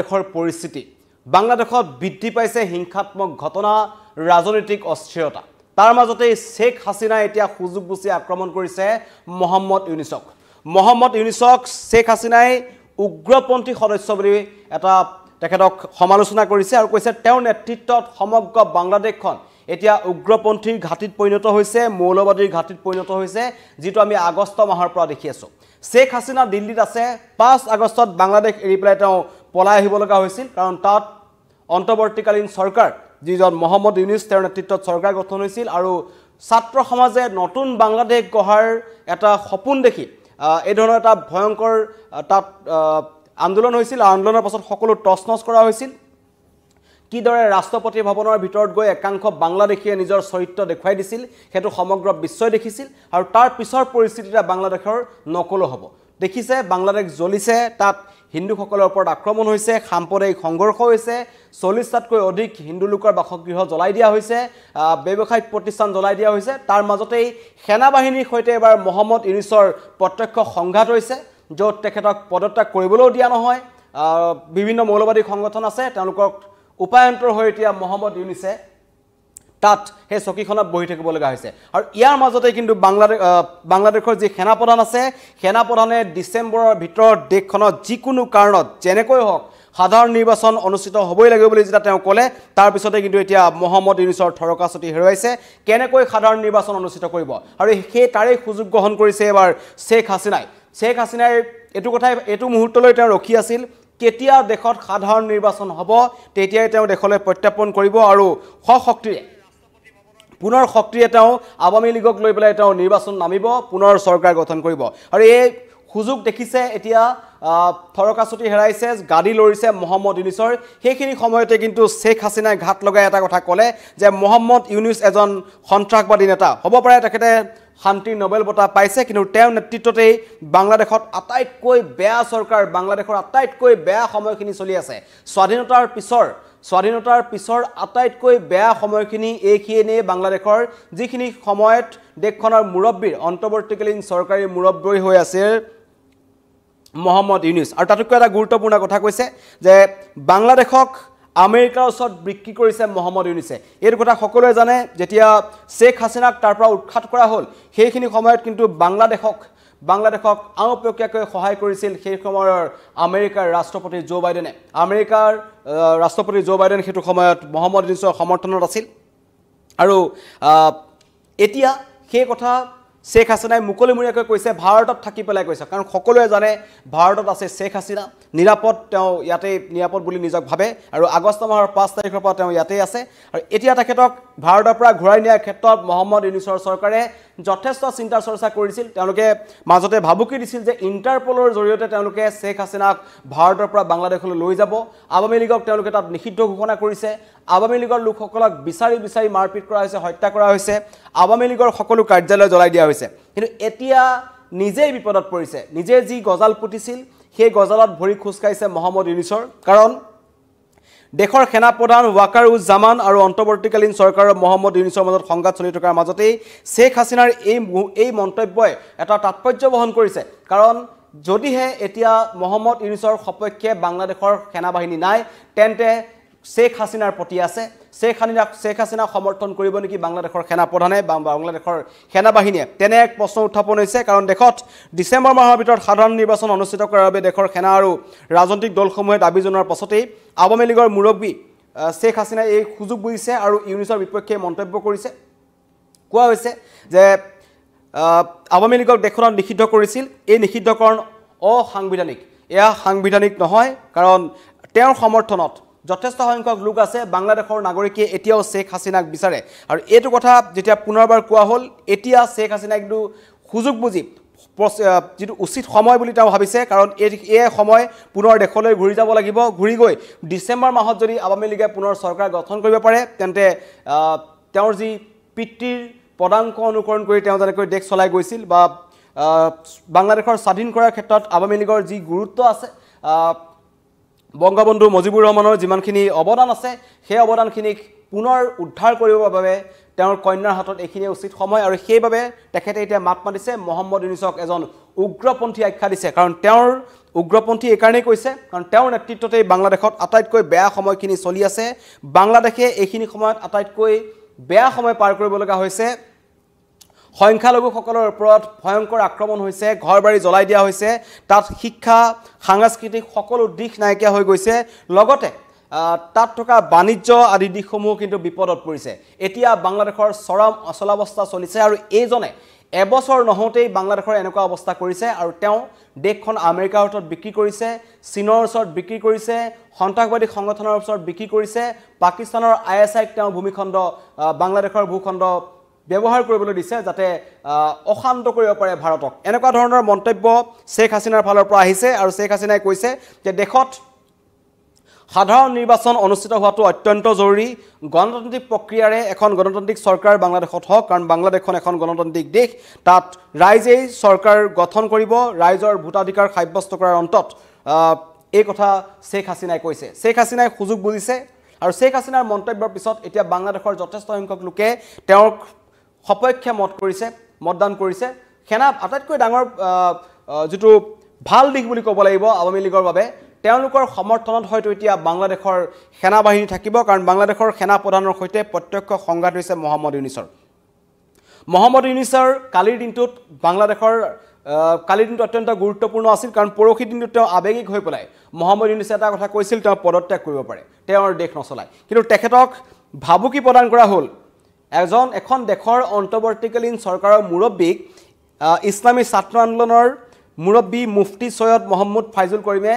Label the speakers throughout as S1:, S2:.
S1: দেশৰ পৰিস্থিতি বাংলাদেশত বৃদ্ধি পাইছে হিংসাত্মক ঘটনা ৰাজনৈতিক অস্থিৰতা তাৰ মাজতে শেখ হাসিনা এতিয়া সুযোগ বুজি আক্ৰমণ কৰিছে মোহাম্মদ ইউনুছক শেখ হাসিনাই উগ্ৰপন্থী সদস্য বুলি এটা তেখেতক সমালোচনা কৰিছে আৰু কৈছে তেওঁৰ নেতৃত্বত সমগ্ৰ বাংলাদেশখন এতিয়া উগ্ৰপন্থীৰ ঘাটিত পৰিণত হৈছে মৌলবাদীৰ ঘাটিত পৰিণত হৈছে যেটো আমি আগষ্ট মাহৰ পৰা দেখি আছো শেখ হাসিনা দিল্লীত আছে 5 আগষ্টত বাংলাদেশ এৰি পেলাই তেওঁ পলাই আহিব লগা হৈছিল কাৰণ তাত অন্তৰ্বৰ্তীকালীন চৰকাৰ যিজন মোহাম্মদ ইউনুছ তেওঁৰ নেতৃত্বত চৰকাৰ গঠন হৈছিল আৰু ছাত্ৰ সমাজে নতুন বাংলাদেশ গঢ়াৰ এটা সপোন দেখি এই ধৰণৰ এটা ভয়ংকৰ তাত আন্দোলন হৈছিল আন্দোলনৰ পাছত সকলো টছনছ কৰা হৈছিল কিদৰে ৰাষ্ট্ৰপতি ভৱনৰ ভিতৰত গৈ একাংশ বাংলাদেশীয়ে নিজৰ চৰিত্ৰ দেখুৱাই দিছিল হেতু সমগ্ৰ বিশ্বই দেখিছিল আৰু তাৰ পিছৰ পৰিস্থিতিটা বাংলাদেশৰ নকল হ'ব দেখিছে বাংলাদেশ জ্বলিছে তাত হিন্দুসকলৰ ওপৰত আক্ৰমণ হৈছে সাম্প্ৰদায়িক সংঘৰ্ষ হৈছে 40টাতকৈ অধিক হিন্দু লোকৰ বাসগৃহ জ্বলাই দিয়া হৈছে ব্যৱসায়িক প্ৰতিষ্ঠান জ্বলাই দিয়া হৈছে তাৰ মাজতেই সেনা বাহিনীৰ সৈতে এবাৰ মোহাম্মদ ইউনুছৰ প্ৰত্যক্ষ সংঘাত হৈছে য'ত তেখেতক পদত্যাগ কৰিবলৈও দিয়া নহয় বিভিন্ন মৌলবাদী সংগঠন আছে তেওঁলোকক উপায়ন্তৰ হৈ এতিয়া মোহাম্মদ ইউনুছে তাত হে চকীখনত বহি থাকিব লগা হৈছে আৰু ইয়াৰ মাজতে কিন্তু বাংলাদেশৰ যি সেনা প্ৰধান আছে সেনা প্ৰধানে ডিসেম্বৰৰ ভিতৰত দেশখনত যিকোনো কাৰণত যেনেকৈ হওক সাধাৰণ নিৰ্বাচন অনুষ্ঠিত হ'বই লাগিব বুলি যেটা তেওঁ ক'লে তাৰ পিছতে কিন্তু এতিয়া মোহাম্মদ ইউনুছৰ থৰকাছতি হেৰুৱাইছে কেনেকৈ সাধাৰণ নিৰ্বাচন অনুষ্ঠিত কৰিব আৰু সেই তাৰে সুযোগ গ্ৰহণ কৰিছে এবাৰ শেখ হাসিনাই এটো মুহূৰ্তলৈ তেওঁ ৰখি আছিল কেতিয়া দেশত সাধাৰণ নিৰ্বাচন হ'ব তেতিয়াই তেওঁ দেশলৈ প্ৰত্যাপন কৰিব আৰু পুনৰ সক্ৰিয় তেওঁ আৱামী লীগক লৈ পেলাই তেওঁ নিৰ্বাচন নামিব পুনৰ চৰকাৰ গঠন কৰিব আৰু এই সুযোগ দেখিছে এতিয়া থৰকাছতি হেৰাইছে গাড়ী লৰিছে মোহাম্মদ ইউনুছৰ সেইখিনি সময়তে কিন্তু শেখ হাসিনাই ঘাট লগাই এটা কথা ক'লে যে মোহাম্মদ ইউনুছ এজন সন্ত্ৰাসবাদী নেতা হ'ব পাৰে তেখেতে শান্তি নোবেল বঁটা পাইছে কিন্তু তেওঁৰ নেতৃত্বতে বাংলাদেশত আটাইতকৈ বেয়া চৰকাৰ বাংলাদেশৰ আটাইতকৈ বেয়া সময়খিনি চলি আছে স্বাধীনতাৰ পিছৰ আটাইতকৈ বেয়া সময়খিনি এইখিনিয়ে বাংলাদেশৰ যিখিনি সময়ত দেশখনৰ মুৰব্বীৰ অন্তৰ্বৰ্তীকালীন চৰকাৰী মুৰব্বী হৈ আছে মোহাম্মদ ইউনুছ আৰু তাতকৈ এটা গুৰুত্বপূৰ্ণ কথা কৈছে যে বাংলাদেশক আমেৰিকাৰ ওচৰত বিক্ৰী কৰিছে মোহাম্মদ ইউনুছে এই কথা সকলোৱে জানে যেতিয়া শেখ হাসিনাক তাৰ পৰা উৎখাত কৰা হ'ল সেইখিনি সময়ত কিন্তু বাংলাদেশক আওপকীয়াকৈ সহায় কৰিছিল সেই সময়ৰ আমেৰিকাৰ ৰাষ্ট্ৰপতি জো বাইডেনে সেইটো সময়ত মোহাম্মদ ইউনুছৰ সমৰ্থনত আছিল আৰু এতিয়া সেই কথা শেখ হাসিনাই মুকলিমূৰীয়াকৈ কৈছে ভাৰতত থাকি পেলাই কৈছে কাৰণ সকলোৱে জানে ভাৰতত আছে শেখ হাসিনা নিৰাপদ তেওঁ ইয়াতে নিৰাপদ বুলি নিজক ভাবে আৰু আগষ্ট মাহৰ 5 তাৰিখৰ পৰা তেওঁ ইয়াতে আছে আৰু এতিয়া তেখেতক ভাৰতৰ পৰা ঘূৰাই নিয়াৰ ক্ষেত্ৰত মোহাম্মদ ইউনুছৰ চৰকাৰে যথেষ্ট চিন্তা চৰ্চা কৰিছিল তেওঁলোকে মাজতে ভাবুকি দিছিল যে ইন্টাৰপলৰ জৰিয়তে তেওঁলোকে শেখ হাসিনাক ভাৰতৰ পৰা বাংলাদেশলৈ লৈ যাব আৱামী লীগক তেওঁলোকে তাত নিষিদ্ধ ঘোষণা কৰিছে আৱামী লীগৰ লোকসকলক বিচাৰি মাৰপিট কৰা হৈছে হত্যা কৰা হৈছে আৱামী লীগৰ সকলো কাৰ্যালয় জ্বলাই দিয়া হৈছে কিন্তু এতিয়া নিজেই বিপদত পৰিছে নিজে যি গজাল পুতিছিল সেই গজালত ভৰি খুসকাইছে মোহাম্মদ ইউনুছৰ কাৰণ দেশৰ সেনা প্ৰধান ৱাকাৰুজ্জামান আৰু অন্তৰ্বৰ্তীকালীন চৰকাৰৰ মোহাম্মদ ইউনুছৰ মাজত সংঘাত চলি থকাৰ মাজতে শেখ হাসিনাৰ এই মন্তব্যই এটা তাৎপৰ্য বহন কৰিছে কাৰণ যদিহে এতিয়া মোহাম্মদ ইউনুছৰ সপক্ষে বাংলাদেশৰ সেনা বাহিনী নাই তেন্তে শেখ হাসিনাৰ প্ৰতি আছে শেখ হাসিনা সমৰ্থন কৰিব নেকি বাংলাদেশৰ সেনা প্ৰধানে বা বাংলাদেশৰ সেনা বাহিনীয়ে তেনে এক প্ৰশ্ন উত্থাপন হৈছে কাৰণ দেশত ডিসেম্বৰ মাহৰ ভিতৰত সাধাৰণ নিৰ্বাচন অনুষ্ঠিত কৰাৰ বাবে দেশৰ সেনা আৰু ৰাজনৈতিক দলসমূহে দাবী জনোৱাৰ পাছতেই আৱামী লীগৰ মুৰব্বী শেখ হাসিনাই এই সুযোগ বুজিছে আৰু ইউনুছৰ বিপক্ষে মন্তব্য কৰিছে কোৱা হৈছে যে আৱামী লীগক দেশখনত নিষিদ্ধ কৰিছিল এই নিষিদ্ধকৰণ অসাংবিধানিক এয়া সাংবিধানিক নহয় কাৰণ তেওঁৰ সমৰ্থনত যথেষ্ট সংখ্যক লোক আছে বাংলাদেশৰ নাগৰিকে এতিয়াও শেখ হাসিনাক বিচাৰে আৰু এইটো কথা যেতিয়া পুনৰবাৰ কোৱা হ'ল এতিয়া শেখ হাসিনাক কিন্তু সুযোগ বুজি যেটো উচিত সময় বুলি তেওঁ ভাবিছে কাৰণ এই সময় পুনৰ দেশলৈ ঘূৰি যাব লাগিব ঘূৰি গৈ ডিসেম্বৰ মাহত যদি আৱামী লীগে পুনৰ চৰকাৰ গঠন কৰিব পাৰে তেন্তে তেওঁৰ যি পিতৃৰ পদাংক অনুকৰণ কৰি তেওঁ যেনেকৈ দেশ চলাই গৈছিল বা বাংলাদেশৰ স্বাধীন কৰাৰ ক্ষেত্ৰত আৱামী লীগৰ যি গুৰুত্ব আছে বঙ্গবন্ধু মুজিবুৰ ৰহমানৰ যিমানখিনি অৱদান আছে সেই অৱদানখিনিক পুনৰ উদ্ধাৰ কৰিবৰ বাবে তেওঁৰ কন্যাৰ হাতত এখিনি উচিত সময় আৰু সেইভাবে তেখেতে এতিয়া মাত মাতিছে মোহাম্মদ ইউনুছক এজন উগ্ৰপন্থী আখ্যা দিছে কাৰণ তেওঁৰ উগ্ৰপন্থী এইকাৰণেই কৈছে কাৰণ তেওঁৰ নেতৃত্বতেই বাংলাদেশত আটাইতকৈ বেয়া সময়খিনি চলি আছে বাংলাদেশে এইখিনি সময়ত আটাইতকৈ বেয়া সময় পাৰ কৰিব লগা হৈছে সংখ্যালঘুসকলৰ ওপৰত ভয়ংকৰ আক্ৰমণ হৈছে ঘৰবাৰী জ্বলাই দিয়া হৈছে তাত শিক্ষা সাংস্কৃতিক সকলো দিশ নাইকিয়া হৈ গৈছে লগতে তাত থকা বাণিজ্য আদি দিশসমূহ কিন্তু বিপদত পৰিছে এতিয়া বাংলাদেশৰ চৰম অচলাৱস্থা চলিছে আৰু এইজনে এবছৰ নহওঁতেই বাংলাদেশৰ এনেকুৱা অৱস্থা কৰিছে আৰু তেওঁ দেশখন আমেৰিকাৰ ওচৰত বিক্ৰী কৰিছে চীনৰ ওচৰত বিক্ৰী কৰিছে সন্ত্ৰাসবাদী সংগঠনৰ ওচৰত বিক্ৰী কৰিছে পাকিস্তানৰ ISIক তেওঁ ভূমিখণ্ড বাংলাদেশৰ ভূখণ্ড ব্যৱহাৰ কৰিবলৈ দিছে যাতে অশান্ত কৰিব পাৰে ভাৰতক এনেকুৱা ধৰণৰ মন্তব্য শেখ হাছিনাৰ ফালৰ পৰা আহিছে আৰু শেখ হাছিনাই কৈছে যে দেশত সাধাৰণ নিৰ্বাচন অনুষ্ঠিত হোৱাটো অত্যন্ত জৰুৰী গণতান্ত্ৰিক প্ৰক্ৰিয়াৰে এখন গণতান্ত্ৰিক চৰকাৰ বাংলাদেশত হওক কাৰণ বাংলাদেশখন এখন গণতান্ত্ৰিক দেশ তাত ৰাইজেই চৰকাৰ গঠন কৰিব ৰাইজৰ ভোটাধিকাৰ সাব্যস্ত কৰাৰ অন্তত এই কথা শেখ হাছিনাই কৈছে শেখ হাছিনাই সুযোগ বুজিছে আৰু শেখ হাছিনাৰ মন্তব্যৰ পিছত এতিয়া বাংলাদেশৰ যথেষ্ট সংখ্যক লোকে তেওঁক সপক্ষে মতদান কৰিছে সেনা আটাইতকৈ ডাঙৰ যেটো ভাল দিশ বুলি ক'ব লাগিব আৱামী লীগৰ বাবে তেওঁলোকৰ সমৰ্থনত হয়তো এতিয়া বাংলাদেশৰ সেনা বাহিনী থাকিব কাৰণ বাংলাদেশৰ সেনা প্ৰধানৰ সৈতে প্ৰত্যক্ষ সংঘাত হৈছে মহম্মদ ইউনিছৰ কালিৰ দিনটোত বাংলাদেশৰ কালিৰ দিনটো অত্যন্ত গুৰুত্বপূৰ্ণ আছিল কাৰণ পৰহি দিনটোত তেওঁ আবেগিক হৈ পেলাই মহম্মদ ইউনিছে এটা কথা কৈছিল তেওঁ পদত্যাগ কৰিব পাৰে তেওঁৰ দেশ নচলায় কিন্তু তেখেতক ভাবুকি প্ৰদান কৰা হ'ল এখন দেশৰ অন্তৰ্বৰ্তীকালীন চৰকাৰৰ মুৰব্বীক ইছলামী ছাত্ৰ আন্দোলনৰ মুৰব্বী মুফতি সৈয়দ মহম্মদ ফাইজুল কৰিমে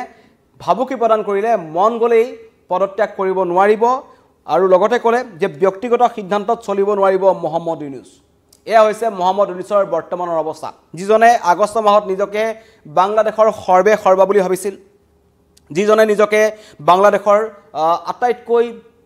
S1: ভাবুকি প্ৰদান কৰিলে মন গলেই পদত্যাগ কৰিব নোৱাৰিব আৰু লগতে ক'লে যে ব্যক্তিগত সিদ্ধান্তত চলিব নোৱাৰিব মহম্মদ ইউনুছ এয়া হৈছে মহম্মদ ইউনুছৰ বৰ্তমানৰ অৱস্থা যিজনে আগষ্ট মাহত নিজকে বাংলাদেশৰ সৰ্বা বুলি ভাবিছিল যিজনে নিজকে বাংলাদেশৰ আটাইতকৈ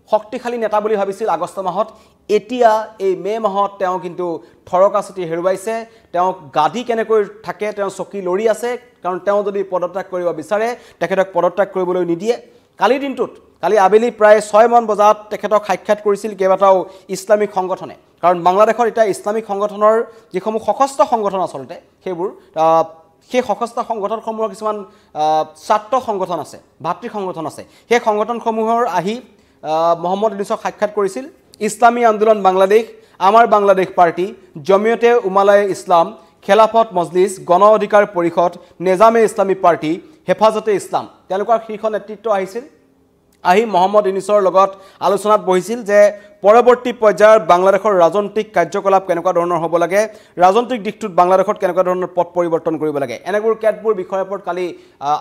S1: শক্তিশালী নেতা বুলি ভাবিছিল আগষ্ট মাহত এতিয়া এই মে মাহত তেওঁ কিন্তু থৰকাচুটি হেৰুৱাইছে তেওঁ গাধি কেনেকৈ থাকে তেওঁ চকী লৰি আছে কাৰণ তেওঁ যদি পদত্যাগ কৰিব বিচাৰে তেখেতক পদত্যাগ কৰিবলৈ নিদিয়ে কালি আবেলি প্ৰায় 6 মান বজাত তেখেতক সাক্ষাৎ কৰিছিল কেইবাটাও ইছলামিক সংগঠনে কাৰণ বাংলাদেশৰ এটা ইছলামিক সংগঠনৰ যিসমূহ সশস্ত্ৰ সংগঠন আচলতে সেইবোৰ সেই সশস্ত্ৰ সংগঠনসমূহৰ কিছুমান ছাত্ৰ সংগঠন আছে ভাতৃ সংগঠন আছে সেই সংগঠনসমূহৰ আহি মহম্মদ ইউনুছক সাক্ষাৎ কৰিছিল ইছলামী আন্দোলন বাংলাদেশ আমাৰ বাংলাদেশ পাৰ্টি জমিয়তে উমালায়ে ইছলাম খেলাফত মজলিছ গণ অধিকাৰ পৰিষদ নিজামে ইছলামী পাৰ্টি হেফাজতে ইছলাম তেওঁলোকৰ শীৰ্ষ নেতৃত্ব আহিছিল আহি মহম্মদ ইউনুছৰ লগত আলোচনাত বহিছিল যে পৰৱৰ্তী পৰ্যায়ৰ বাংলাদেশৰ ৰাজনৈতিক কাৰ্যকলাপ কেনেকুৱা ধৰণৰ হ'ব লাগে ৰাজনৈতিক দিশটোত বাংলাদেশত কেনেকুৱা ধৰণৰ পথ পৰিৱৰ্তন কৰিব লাগে এনেবোৰ কেতবোৰ বিষয়ৰ ওপৰত কালি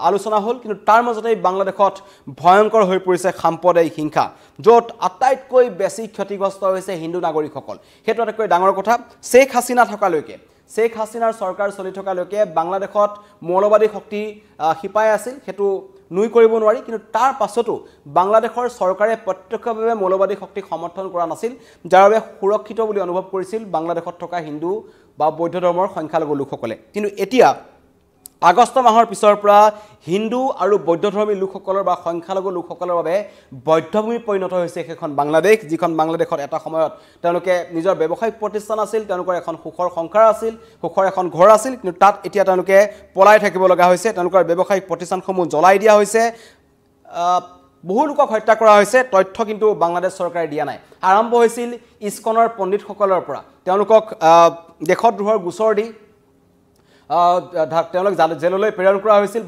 S1: আলোচনা হ'ল কিন্তু তাৰ মাজতেই বাংলাদেশত ভয়ংকৰ হৈ পৰিছে সাম্প্ৰদায়িক হিংসা য'ত আটাইতকৈ বেছি ক্ষতিগ্ৰস্ত হৈছে হিন্দু নাগৰিকসকল সেইটো আটাইতকৈ ডাঙৰ কথা শেখ হাছিনা থকালৈকে শেখ হাছিনাৰ চৰকাৰ চলি থকালৈকে বাংলাদেশত মৌলবাদী শক্তি শিপাই আছিল সেইটো নুই কৰিব নোৱাৰি কিন্তু তাৰ পাছতো বাংলাদেশৰ চৰকাৰে প্ৰত্যক্ষভাৱে মৌলবাদী শক্তিক সমৰ্থন কৰা নাছিল যাৰ বাবে সুৰক্ষিত বুলি অনুভৱ কৰিছিল বাংলাদেশত থকা হিন্দু বা বৌদ্ধ ধৰ্মৰ সংখ্যালঘু লোকসকলে কিন্তু এতিয়া আগষ্ট মাহৰ পিছৰ পৰা হিন্দু আৰু বৌদ্ধধৰ্মী লোকসকলৰ বা সংখ্যালঘু লোকসকলৰ বাবে বৈধভূমি পৰিণত হৈছে এখন বাংলাদেশ যিখন বাংলাদেশত এটা সময়ত তেওঁলোকে নিজৰ ব্যৱসায়িক প্ৰতিষ্ঠান আছিল তেওঁলোকৰ এখন সুখৰ সংসাৰ আছিল সুখৰ এখন ঘৰ আছিল কিন্তু তাত এতিয়া তেওঁলোকে পলাই থাকিব লগা হৈছে তেওঁলোকৰ ব্যৱসায়িক প্ৰতিষ্ঠানসমূহ জ্বলাই দিয়া হৈছে বহু লোকক হত্যা কৰা হৈছে তথ্য কিন্তু বাংলাদেশ চৰকাৰে দিয়া নাই আৰম্ভ হৈছিল ইস্কনৰ পণ্ডিতসকলৰ পৰা তেওঁলোকক দেশদ্ৰোহৰ গোচৰ দি তেওঁলোক জেললৈ প্ৰেৰণ কৰা হৈছিল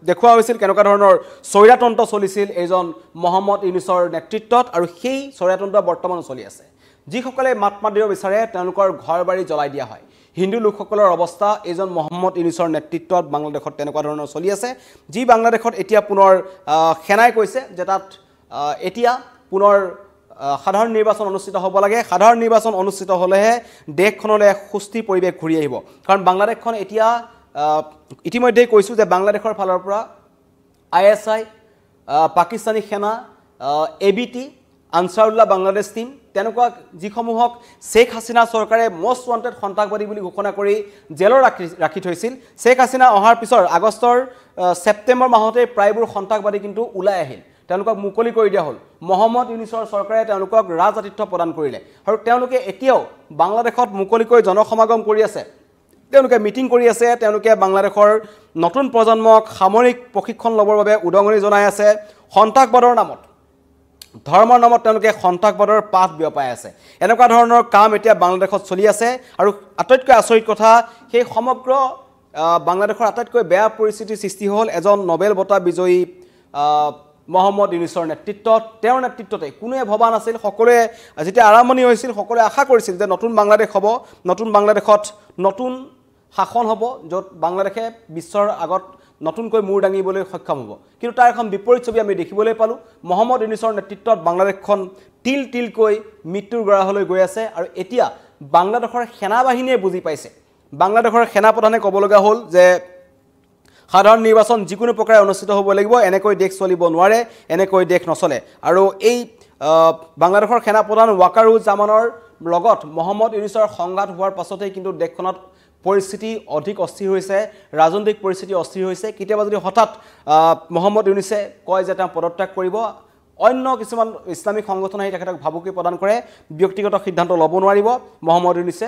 S1: দেখুওৱা হৈছিল কেনেকুৱা ধৰণৰ স্বৈৰতন্ত্ৰ চলিছিল এইজন মহম্মদ ইউনুছৰ নেতৃত্বত আৰু সেই স্বৈৰতন্ত্ৰ বৰ্তমানো চলি আছে যিসকলে মাত মাতিব বিচাৰে তেওঁলোকৰ ঘৰ বাৰী জ্বলাই দিয়া হয় হিন্দু লোকসকলৰ অৱস্থা এইজন মহম্মদ ইউনুছৰ নেতৃত্বত বাংলাদেশত তেনেকুৱা ধৰণৰ চলি আছে যি বাংলাদেশত এতিয়া পুনৰ সেনাই কৈছে যে তাত এতিয়া পুনৰ সাধাৰণ নিৰ্বাচন অনুষ্ঠিত হ'ব লাগে সাধাৰণ নিৰ্বাচন অনুষ্ঠিত হ'লেহে দেশখনলৈ সুস্থি পৰিৱেশ ঘূৰি আহিব কাৰণ বাংলাদেশখন এতিয়া ইতিমধ্যে কৈছোঁ যে বাংলাদেশৰ ফালৰ পৰা ISI পাকিস্তানী সেনা ABT আনসাৰুল্লাহ বাংলাদেশ টিম তেনেকুৱা যিসমূহক শেখ হাছিনা চৰকাৰে মোষ্ট ৱান্টেড সন্ত্ৰাসবাদী বুলি ঘোষণা কৰি জেলৰ ৰাখি থৈছিল শেখ হাছিনা অহাৰ পিছৰ আগষ্টৰ ছেপ্টেম্বৰ মাহতে প্ৰায়বোৰ সন্ত্ৰাসবাদী কিন্তু ওলাই আহিল তেওঁলোকক মুকলি কৰি দিয়া হ'ল মহম্মদ ইউনুছৰ চৰকাৰে তেওঁলোকক ৰাজআতিথ্য প্ৰদান কৰিলে আৰু তেওঁলোকে এতিয়াও বাংলাদেশত মুকলিকৈ জনসমাগম কৰি আছে তেওঁলোকে মিটিং কৰি আছে তেওঁলোকে বাংলাদেশৰ নতুন প্ৰজন্মক সামৰিক প্ৰশিক্ষণ ল'বৰ বাবে উদঙনি জনাই আছে সন্ত্ৰাসবাদৰ নামত ধৰ্মৰ নামত তেওঁলোকে সন্ত্ৰাসবাদৰ পাঠ বিয়পাই আছে এনেকুৱা ধৰণৰ কাম এতিয়া বাংলাদেশত চলি আছে আৰু আটাইতকৈ আচৰিত কথা সেই সমগ্ৰ বাংলাদেশৰ আটাইতকৈ বেয়া পৰিস্থিতিৰ সৃষ্টি হ'ল এজন নোবেল বঁটা বিজয়ী মহম্মদ ইউনুছৰ নেতৃত্বত তেওঁৰ নেতৃত্বতে কোনোৱে ভবা নাছিল সকলোৱে যেতিয়া আৰম্ভণি হৈছিল সকলোৱে আশা কৰিছিল যে নতুন বাংলাদেশ হ'ব নতুন বাংলাদেশত নতুন শাসন হ'ব য'ত বাংলাদেশে বিশ্বৰ আগত নতুনকৈ মূৰ দাঙিবলৈ সক্ষম হ'ব কিন্তু তাৰ এখন বিপৰীত ছবি আমি দেখিবলৈ পালোঁ মহম্মদ ইউনুছৰ নেতৃত্বত বাংলাদেশখন তিল তিলকৈ মৃত্যুৰ গৰাহলৈ গৈ আছে আৰু এতিয়া বাংলাদেশৰ সেনাবাহিনীয়ে বুজি পাইছে বাংলাদেশৰ সেনাপ্ৰধানে ক'ব লগা হ'ল যে সাধাৰণ নিৰ্বাচন যিকোনো প্ৰকাৰে অনুষ্ঠিত হ'ব লাগিব এনেকৈ দেশ চলিব নোৱাৰে এনেকৈ দেশ নচলে আৰু এই বাংলাদেশৰ সেনাপ্ৰধান ৱাকাৰুজ্জামানৰ লগত মহম্মদ ইউনুছৰ সংঘাত হোৱাৰ পাছতেই কিন্তু দেশখনত পৰিস্থিতি অধিক অস্থিৰ হৈছে ৰাজনৈতিক পৰিস্থিতি অস্থিৰ হৈছে কেতিয়াবা যদি হঠাৎ মহম্মদ ইউনুছে কয় যে তেওঁ পদত্যাগ কৰিব অন্য কিছুমান ইছলামিক সংগঠন আহি তেখেতক ভাবুকি প্ৰদান কৰে ব্যক্তিগত সিদ্ধান্ত ল'ব নোৱাৰিব মহম্মদ ইউনুছে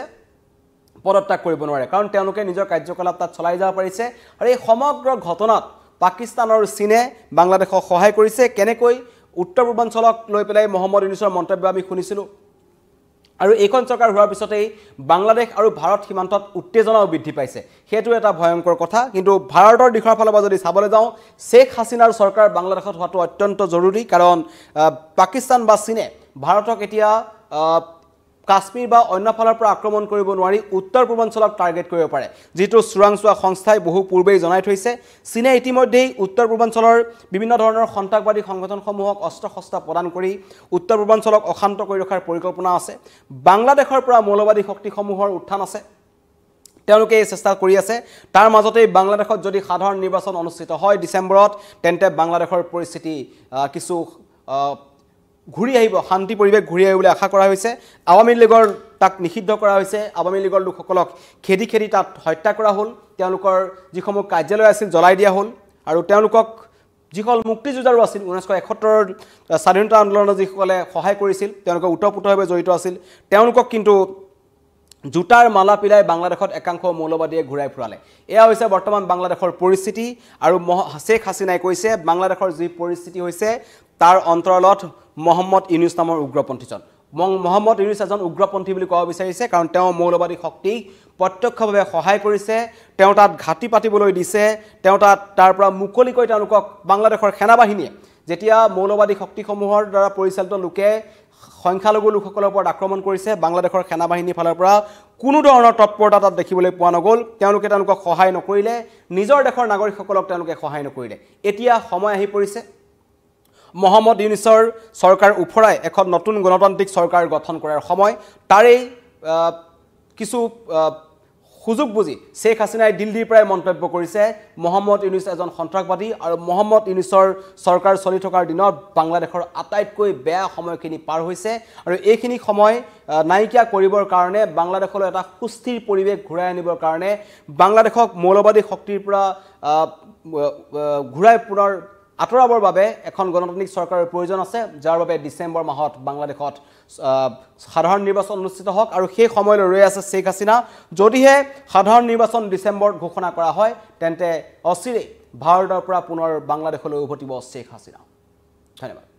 S1: পদত্যাগ কৰিব নোৱাৰে কাৰণ তেওঁলোকে নিজৰ কাৰ্যকলাপ তাত চলাই যাব পাৰিছে আৰু এই সমগ্ৰ ঘটনাত পাকিস্তান আৰু চীনে বাংলাদেশক সহায় কৰিছে কেনেকৈ উত্তৰ পূৰ্বাঞ্চলক লৈ পেলাই মহম্মদ ইউনুছৰ মন্তব্য আমি শুনিছিলোঁ আৰু এইখন চৰকাৰ হোৱাৰ পিছতেই বাংলাদেশ আৰু ভাৰত সীমান্তত উত্তেজনাও বৃদ্ধি পাইছে সেইটো এটা ভয়ংকৰ কথা কিন্তু ভাৰতৰ দিশৰ ফালৰ পৰা যদি চাবলৈ যাওঁ শেখ হাছিনাৰ চৰকাৰ বাংলাদেশত হোৱাটো অত্যন্ত জৰুৰী কাৰণ পাকিস্তান বা চীনে ভাৰতক এতিয়া কাশ্মীৰ বা অন্য ফালৰ পৰা আক্ৰমণ কৰিব নোৱাৰি উত্তৰ পূৰ্বাঞ্চলক টাৰ্গেট কৰিব পাৰে যিটো চোৰাংচোৱা সংস্থাই বহু পূৰ্বেই জনাই থৈছে চীনে ইতিমধ্যেই উত্তৰ পূৰ্বাঞ্চলৰ বিভিন্ন ধৰণৰ সন্ত্ৰাসবাদী সংগঠনসমূহক অস্ত্ৰ শস্ত্ৰ প্ৰদান কৰি উত্তৰ পূৰ্বাঞ্চলক অশান্ত কৰি ৰখাৰ পৰিকল্পনা আছে বাংলাদেশৰ পৰা মৌলবাদী শক্তিসমূহৰ উত্থান আছে তেওঁলোকে এই চেষ্টা কৰি আছে তাৰ মাজতেই বাংলাদেশত যদি সাধাৰণ নিৰ্বাচন অনুষ্ঠিত হয় ডিচেম্বৰত তেন্তে বাংলাদেশৰ পৰিস্থিতি কিছু ঘূৰি আহিব শান্তি পৰিৱেশ ঘূৰি আহিবলৈ আশা কৰা হৈছে আৱামী লীগৰ তাক নিষিদ্ধ কৰা হৈছে আৱামী লীগৰ লোকসকলক খেদি খেদি তাত হত্যা কৰা হ'ল তেওঁলোকৰ যিসমূহ কাৰ্যালয় আছিল জ্বলাই দিয়া হ'ল আৰু তেওঁলোকক যিসকল মুক্তিযুঁজাৰু আছিল 1971 স্বাধীনতা আন্দোলনত যিসকলে সহায় কৰিছিল তেওঁলোকে ওতঃপ্ৰোতভাৱে জড়িত আছিল তেওঁলোকক কিন্তু জোতাৰ মালা পিলাই বাংলাদেশত একাংশ মৌলবাদীয়ে ঘূৰাই ফুৰালে এয়া হৈছে বৰ্তমান বাংলাদেশৰ পৰিস্থিতি আৰু শেখ হাছিনাই কৈছে বাংলাদেশৰ যি পৰিস্থিতি হৈছে তাৰ অন্তৰালত মহম্মদ ইউনুছ নামৰ উগ্ৰপন্থীজন মহম্মদ ইউনুছ এজন উগ্ৰপন্থী বুলি ক'ব বিচাৰিছে কাৰণ তেওঁ মৌলবাদী শক্তিক প্ৰত্যক্ষভাৱে সহায় কৰিছে তেওঁ তাত ঘাটি পাতিবলৈ দিছে তেওঁ তাৰ পৰা মুকলিকৈ তেওঁলোকক বাংলাদেশৰ সেনাবাহিনীয়ে যেতিয়া মৌলবাদী শক্তিসমূহৰ দ্বাৰা পৰিচালিত লোকে সংখ্যালঘু লোকসকলৰ ওপৰত আক্ৰমণ কৰিছে বাংলাদেশৰ সেনাবাহিনীৰ ফালৰ পৰা কোনো ধৰণৰ তৎপৰতা তাত দেখিবলৈ পোৱা নগ'ল তেওঁলোকে তেওঁলোকক সহায় নকৰিলে নিজৰ দেশৰ নাগৰিকসকলক তেওঁলোকে সহায় নকৰিলে এতিয়া সময় আহি পৰিছে মহম্মদ ইউনুছৰ চৰকাৰ উফৰাই এখন নতুন গণতান্ত্ৰিক চৰকাৰ গঠন কৰাৰ সময় তাৰেই কিছু সুযোগ বুজি শেখ হাছিনাই দিল্লীৰ পৰাই মন্তব্য কৰিছে মহম্মদ ইউনুছ এজন সন্ত্ৰাসবাদী আৰু মহম্মদ ইউনুছৰ চৰকাৰ চলি থকাৰ দিনত বাংলাদেশৰ আটাইতকৈ বেয়া সময়খিনি পাৰ হৈছে আৰু এইখিনি সময় নাইকিয়া কৰিবৰ কাৰণে বাংলাদেশলৈ এটা সুস্থিৰ পৰিৱেশ ঘূৰাই আনিবৰ কাৰণে বাংলাদেশক মৌলবাদী শক্তিৰ পৰা ঘূৰাই পুনৰ আঁতৰাবৰ বাবে এখন গণতান্ত্ৰিক চৰকাৰৰ প্ৰয়োজন আছে যাৰ বাবে ডিচেম্বৰ মাহত বাংলাদেশত সাধাৰণ নিৰ্বাচন অনুষ্ঠিত হওক আৰু সেই সময়লৈ ৰৈ আছে শেখ হাছিনা যদিহে সাধাৰণ নিৰ্বাচন ডিচেম্বৰত ঘোষণা কৰা হয় তেন্তে অচিৰেই ভাৰতৰ পৰা পুনৰ বাংলাদেশলৈ উভতিব শেখ হাছিনা ধন্যবাদ